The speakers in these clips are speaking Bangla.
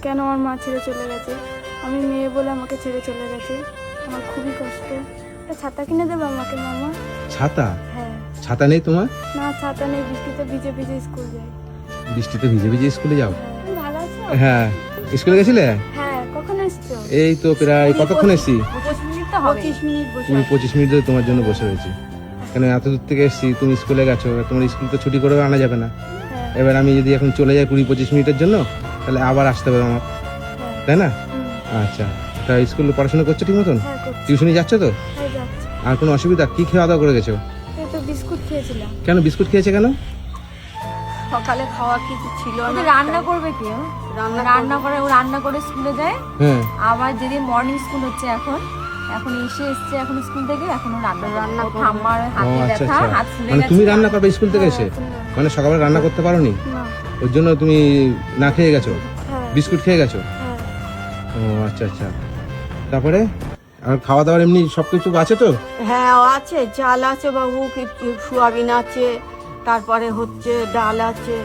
কেন আমার মা ছেড়ে চলে গেছে, আমি মেয়ে বলে আমাকে ছেড়ে চলে গেছে, আমার খুবই কষ্ট। একটা ছাতা কিনে দেবে আমাকে মামা? ছাতা? হ্যাঁ। ছাতা নেই তোমার? না, ছাতা নেই, বৃষ্টিতে ভিজে ভিজে স্কুল যাই। বৃষ্টিতে ভিজে ভিজে স্কুলে যাও? তুমি ভালো আছো? হ্যাঁ। স্কুলে গেছিলে? হ্যাঁ। কখন এসছো? এই তো প্রায় কতক্ষণ এসছি? 25 মিনিট তো হবে। 25 মিনিট বসে। আমি 25 মিনিট ধরে তোমার জন্য বসে রয়েছি। কেন এত দূর থেকে এসছি, তুমি স্কুলে গেছো, তোমার স্কুল তো ছুটি করেও আনা যাবে না। হ্যাঁ। এবার আমি যদি এখন চলে যাই 20-25 মিনিটের জন্য, তাহলে আবার আসতে হবে আমার, হ্যাঁ। তাই না? হুম। আচ্ছা, তা স্কুলে পড়াশোনা করছো ঠিক মতন? হ্যাঁ, করছি। টিউশনি যাচ্ছ তো? হ্যাঁ, যাচ্ছি। আর কোনো অসুবিধা? কি খাওয়া দাওয়া করে গেছো? এই তো বিস্কুট খেয়েছিলাম। কেন বিস্কুট খেয়েছে কেন? সকালে খাওয়া কিছু ছিল না। রান্না করবে কে? রান্না করে ও রান্না করে স্কুলে যায়। হ্যাঁ। আবার যেদিন মর্নিং স্কুল হচ্ছে এখন এসছে এখন স্কুল থেকে এখনো রান্না রান্না করবে। করবে। ঠাম্মার ও হাতে আচ্ছা ব্যথা, আচ্ছা, হাত ফুলে মানে গেছে। তুমি রান্না করবে স্কুল থেকে এসে? মানে সকালে রান্না করতে পারোনি, না। ওর জন্য তুমি না খেয়ে গেছো, হ্যাঁ। বিস্কুট খেয়ে গেছো? হ্যাঁ। ও আচ্ছা আচ্ছা, তারপরে আর খাওয়া দাওয়ার এমনি সবকিছু আছে তো? হ্যাঁ আছে, চাল আছে বাবু, কিছু সোয়াবিন আছে, তারপরে হচ্ছে ডাল আছে,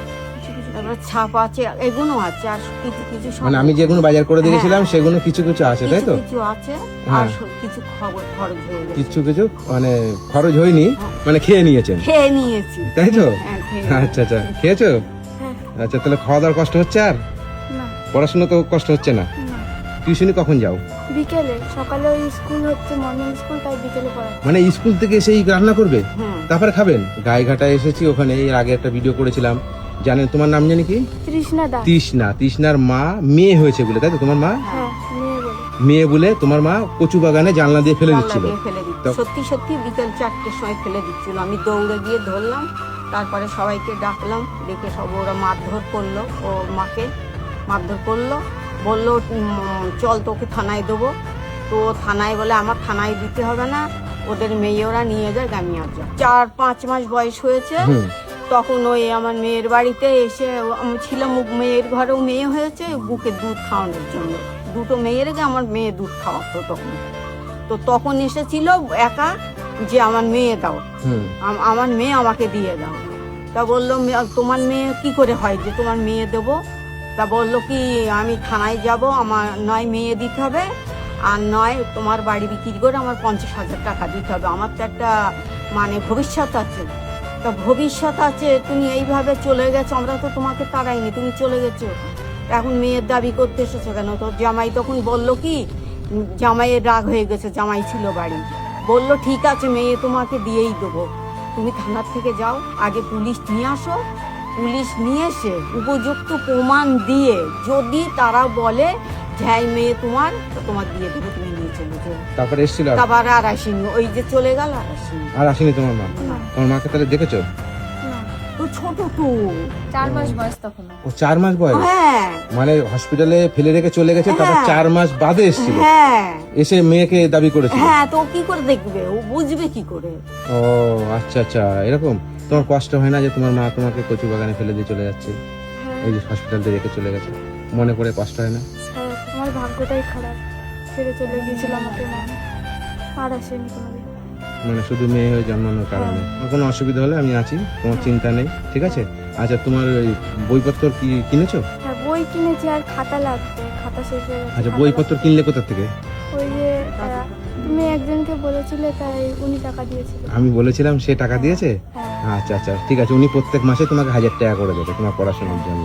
তারপরে ছাপ আছে, এগুলো আছে, আর কিছু কিছু সব মানে আমি যেগুলো বাজার করে দিয়েছিলাম সেগুলো কিছু কিছু আছে, তাই তো? কিছু আছে, হ্যাঁ। আর কিছু খরচ হয়ে গেছে। কিছু কিছু মানে খরচ হয়নি, মানে খেয়ে নিয়েছেন, খেয়ে নিয়েছি। তাই তো? হ্যাঁ, খেয়ে আচ্ছা আচ্ছা, খেয়েছো? হ্যাঁ। আচ্ছা, তাহলে খাওয়া দাওয়ার কষ্ট হচ্ছে আর না। পড়াশোনা তো কষ্ট হচ্ছে না? না। টিউশনি কখন যাও? বিকেলে। সকালে ওই স্কুল হচ্ছে মর্নিং স্কুল, তাই বিকেলে পড়াচ্ছি। মানে স্কুল থেকে এসেই রান্না করবে, হুম। তারপরে খাবেন? গায়েঘাটায় এসেছি, ওখানে এর আগে একটা ভিডিও করেছিলাম, জানেন তোমার নাম জানি কি? তৃষ্ণা দাস। তৃষ্ণা। তৃষ্ণার মা মেয়ে হয়েছে বলে, তাই তো? তোমার মা হ্যাঁ, মেয়ে বলে। মেয়ে বলে তোমার মা কচু বাগানে জানলা দিয়ে ফেলে জানলা দিচ্ছিল। দিয়ে ফেলে দিচ্ছিল। তো- সত্যি সত্যি বিকেল 4টের সময় ফেলে দিচ্ছিল। আমি দৌড়ে গিয়ে ধরলাম, তারপরে সবাইকে ডাকলাম, ডেকে সব ওরা মারধর করলো, ও মাকে মারধর করলো, বললো চল তোকে থানায় দেবো। তো থানায় বলে আমার থানায় দিতে হবে না, ওদের মেয়ে ওরা নিয়ে যায় গামিয়াজা। 4-5 মাস বয়স হয়েছে, হুম। তখন ওই আমার মেয়ের বাড়িতে এসে আমি ছিলাম, মেয়ের ঘরেও মেয়ে হয়েছে, বুকে দুধ খাওয়ানোর জন্য। দুটো মেয়ে রেখে আমার মেয়ে দুধ খাওয়াতো তখন। তো তখন এসেছিল একা, যে আমার মেয়ে দাও, হুম। আমার মেয়ে আমাকে দিয়ে দাও। তা বললো তোমার মেয়ে কি করে হয় যে তোমার মেয়ে দেবো? তা বললো কি আমি থানায় যাব, আমার নয় মেয়ে দিতে হবে, আর নয় তোমার বাড়ি বিক্রি করে আমার 50,000 টাকা দিতে হবে, আমার তো একটা মানে ভবিষ্যৎ আছে। তা ভবিষ্যৎ আছে, তুমি এইভাবে চলে গেছো, আমরা তো তোমাকে তাড়াইনি, তুমি চলে গেছো, এখন মেয়ের দাবি করতে এসেছো কেন? তো জামাই তখন বললো কি, জামাইয়ের রাগ হয়ে গেছে, জামাই ছিল বাড়ি, বললো ঠিক আছে মেয়ে তোমাকে দিয়েই দেবো, তুমি থানার থেকে যাও, আগে পুলিশ নিয়ে আসো, পুলিশ নিয়ে এসে উপযুক্ত প্রমাণ দিয়ে যদি তারা বলে যে হ্যাঁ মেয়ে তোমার, তো তোমার দিয়ে দেবো, তুমি নিয়ে চলে যাও। তারপরে এসেছিল আর? তারপর আর আসেনি, ওই যে চলে গেল আর আসেনি। আর আসেনি তোমার মা? না। তোমার মাকে তাহলে দেখেছো? না। তো ছোট তো। 4 মাস বয়স তখন। ও 4 মাস বয়স? হ্যাঁ মানে হসপিটালে ফেলে রেখে চলে গেছে, তারপর হ্যাঁ। 4 মাস বাদে এসেছিল, হ্যাঁ এসে মেয়েকে দাবি করেছিল? হ্যাঁ, তো ও কি করে দেখবে, ও বুঝবে কি করে? ও আচ্ছা আচ্ছা, এরকম। তোমার কষ্ট হয় না যে তোমার মা তোমাকে কচু বাগানে ফেলে দিয়ে চলে যাচ্ছে, হ্যাঁ। এই যে হসপিটাল থেকে রেখে চলে গেছে, মনে করে কষ্ট হয় না? হ্যাঁ, আমার ভাগ্যটাই খারাপ, ছেড়ে চলে গিয়েছিল আমাকে মা, আর আসেনি কোনোদিন। মানে শুধু মেয়ে হয়ে জন্মানোর কারণে। আমার কোনো অসুবিধা হলে আমি আছি, তোমার চিন্তা নেই, ঠিক আছে? আচ্ছা, তোমার ওই বইপত্র কি কিনেছো? হ্যাঁ, বই কিনেছি, আর খাতা লাগবে, খাতা শেষ হয়ে গেছে। আচ্ছা, খাতা বইপত্র লাগবে। কিনলে কোথা থেকে? ওই যে তুমি একজনকে বলেছিলে, তাই উনি টাকা দিয়েছিল। আমি বলেছিলাম, সে টাকা দিয়েছে? হ্যাঁ। আচ্ছা আচ্ছা, ঠিক আছে, উনি প্রত্যেক মাসে তোমাকে 1000 টাকা করে দেবে তোমার পড়াশোনার জন্য,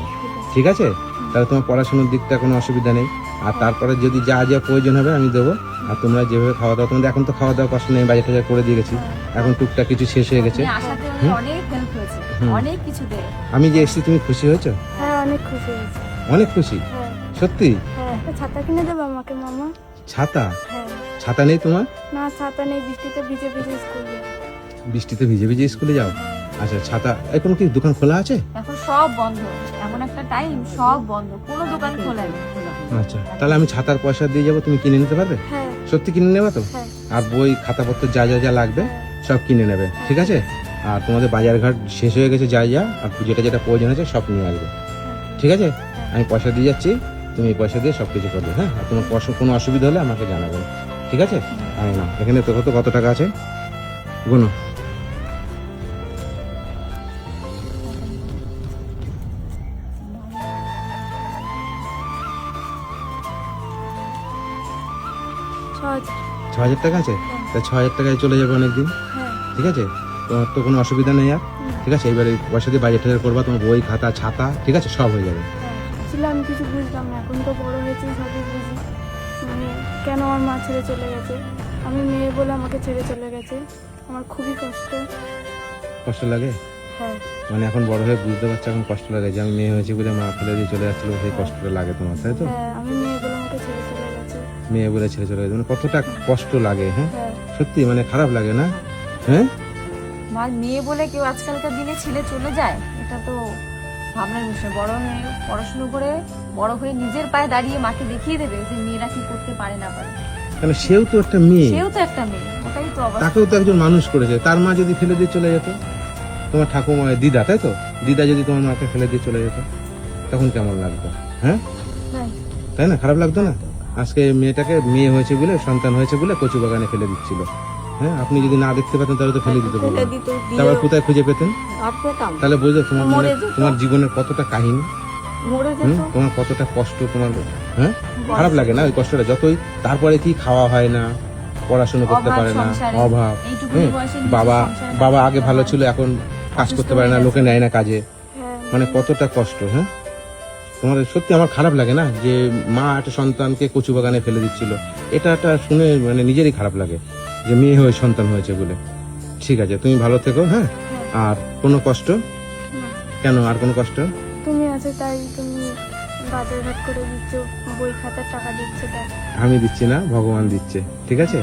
ঠিক আছে? তাহলে তোমার পড়াশোনার দিকটা কোনো অসুবিধা নেই, আর তারপরে যদি যা যা প্রয়োজন হবে আমি দেবো। আর তোমরা যেভাবে খাওয়া দাওয়া, তোমাদের এখন তো খাওয়া দাওয়া কষ্ট নেই, বাজার টাজার করে দিয়ে গেছি, এখন টুকটাক কিছু শেষ হয়ে গেছে। আসাতে আমাদের অনেক হেল্প হয়েছে, অনেক কিছু দেয়। আমি যে এসেছি, তুমি খুশি হয়েছো? হ্যাঁ, অনেক খুশি হয়েছি। অনেক খুশি? হ্যাঁ। সত্যি? হ্যাঁ, একটা ছাতা কিনে দেবে আমাকে মামা? ছাতা? হ্যাঁ। ছাতা নেই তোমার? না, ছাতা নেই, বৃষ্টিতে ভিজে ভিজে স্কুল যাই। বৃষ্টিতে ভিজে ভিজে স্কুলে যাও? আচ্ছা, ছাতা এখন কি দোকান খোলা আছে? এখন সব বন্ধ, এমন একটা টাইম সব বন্ধ, কোনো দোকান খোলা নেই। আচ্ছা, তাহলে আমি ছাতার পয়সা দিয়ে যাবো, তুমি কিনে নিতে পারবে? হ্যাঁ। সত্যি কিনে নেবে তো? হ্যাঁ। আর বই খাতাপত্র যা যা যা লাগবে সব কিনে নেবে, ঠিক আছে? আর তোমাদের বাজার ঘাট শেষ হয়ে গেছে, যা যা আর যেটা যেটা প্রয়োজন আছে সব নিয়ে আসবে, ঠিক আছে? আমি পয়সা দিয়ে যাচ্ছি, তুমি এই পয়সা দিয়ে সব কিছু করবে, হ্যাঁ? আর তোমার কোনো অসুবিধা হলে আমাকে জানাবেন, ঠিক আছে? আর না, এখানে তো কত টাকা আছে গুনো। 6,000 6,000 টাকা আছে? তা 6,000 টাকায় চলে যাবে অনেকদিন, হ্যাঁ ঠিক আছে? তোমার তো কোনো অসুবিধা নেই আর, ঠিক আছে? এবারে পয়সা দিয়ে বাজার টাজার করবা, তোমার বই খাতা ছাতা, ঠিক আছে, সব হয়ে যাবে। ছিল আমি কিছু বুঝতাম না, এখন তো বড় হয়েছি সবই বুঝি। মানে কেন আমার মা ছেড়ে চলে গেছে, আমি মেয়ে বলে আমাকে ছেড়ে চলে গেছে, আমার খুবই কষ্ট। কষ্ট লাগে? হ্যাঁ মানে এখন বড় হয়ে বুঝতে পারছো, এখন কষ্ট লাগে যে আমি মেয়ে হয়েছি বলে মা ফেলে দিয়ে চলে যাচ্ছিল, সেই কষ্টটা লাগে তোমার, তাই তো? হ্যাঁ আমি মেয়ে বলে আমাকে ছেড়ে চলে গেছে। মেয়ে বলে ছেড়ে চলে গেছে, মানে কতটা কষ্ট লাগে, হ্যাঁ? হ্যাঁ সত্যি মানে খারাপ লাগে না? হ্যাঁ, মার মেয়ে বলে কেউ আজকালকার দিনে ছেলে চলে যায়, এটা তো ভাবনার বিষয়। বড় হয়ে পড়াশুনো করে বড় হয়ে নিজের পায়ে দাঁড়িয়ে মাকে দেখিয়ে দেবে যে মেয়েরা কি করতে পারে না পারে। কেন সেও তো একটা মেয়ে, সেও তো একটা মেয়ে, ওটাই তো অবস্থা। তাকেও তো একজন মানুষ করেছে। তার মা যদি ফেলে দিয়ে চলে যেত, তোমার ঠাকুমা দিদা, তাই তো, দিদা যদি তোমার মাকে ফেলে দিয়ে চলে যেত, তখন কেমন লাগতো? হ্যাঁ, হ্যাঁ তাই না? খারাপ লাগতো না? আজকে মেয়েটাকে মেয়ে হয়েছে বলে, সন্তান হয়েছে বলে কচু বাগানে ফেলে দিচ্ছিল। হ্যাঁ, আপনি যদি না দেখতে পেতেন তাহলে তো ফেলে দিতে ফেলে পারতেন। দিত, তারপর দিয়ে কোথায় খুঁজে পেতেন? আর পেতাম, তাহলে বুঝলে তোমার মরে মানে যেত। তোমার জীবনের কতটা কাহিনী, মরে যেত। তোমার কতটা কষ্ট তোমার, হ্যাঁ? খারাপ লাগে না ওই কষ্টটা? যতই তারপরে কি খাওয়া হয় না, পড়াশোনা করতে অভাব পারে না, সংসারে, অভাব, এইটুকুনি হ্যাঁ? বয়সে নিজের বাবা সংসারে বাবা আগে থাকতে ভালো হয়। ছিল, এখন কাজ অসুস্থ করতে পারে না, হয়ে লোকে নেয় না কাজে, হ্যাঁ মানে কতটা কষ্ট, হ্যাঁ? তোমার সত্যি আমার খারাপ লাগে না যে মা একটা সন্তানকে কচু বাগানে ফেলে দিচ্ছিল, এটা শুনে মানে নিজেরই খারাপ লাগে যে মেয়ে হয়ে সন্তান হয়েছে বলে। ঠিক আছে, তুমি ভালো থেকো, হ্যাঁ? আর কোনো কষ্ট? না, কেন আর কোনো কষ্ট? তুমি আছে তাই, তুমি বাজার ঘাট করে দিচ্ছ, বই খাতার টাকা দিচ্ছ তাই। আমি দিচ্ছি না, ভগবান দিচ্ছে, ঠিক আছে?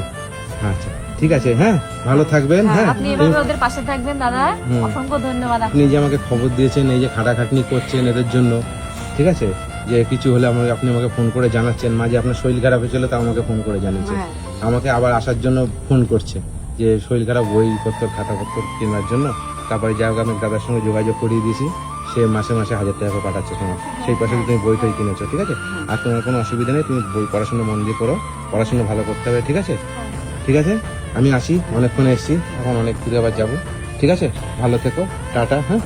আচ্ছা ঠিক আছে, হ্যাঁ, ভালো থাকবেন, হ্যাঁ? আপনি এভাবে ওদের পাশে থাকবেন দাদা, অসংখ্য ধন্যবাদ আপনাকে। আপনি যে আমাকে খবর দিয়েছেন, এই যে খাটাখাটনি করছেন এদের জন্য, ঠিক আছে? যে কিছু হলে আপনি আমাকে ফোন করে জানাচ্ছেন, মাঝে আপনার শরীর খারাপ হয়েছিল তা আমাকে ফোন করে জানিয়েছে, হ্যাঁ। আমাকে আবার আসার জন্য ফোন করছে যে শরীর খারাপ, বইপত্র খাতাপত্র কেনার জন্য। তারপরে যাই হোক আমি দাদার সঙ্গে যোগাযোগ করিয়ে দিয়েছি, সে মাসে মাসে 1,000 টাকা করে পাঠাচ্ছে তোমার, সেই পয়সা দিয়ে তুমি বই টই কিনেছো, ঠিক আছে? আর তোমার কোনো অসুবিধা নেই, তুমি বই পড়াশোনা মন দিয়ে করো, পড়াশোনা ভালো করতে হবে, ঠিক আছে? ঠিক আছে, আমি আসি, অনেকক্ষণ এসেছি, এখন অনেক দূরে আবার যাবো, ঠিক আছে? ভালো থেকো, টাটা, হ্যাঁ?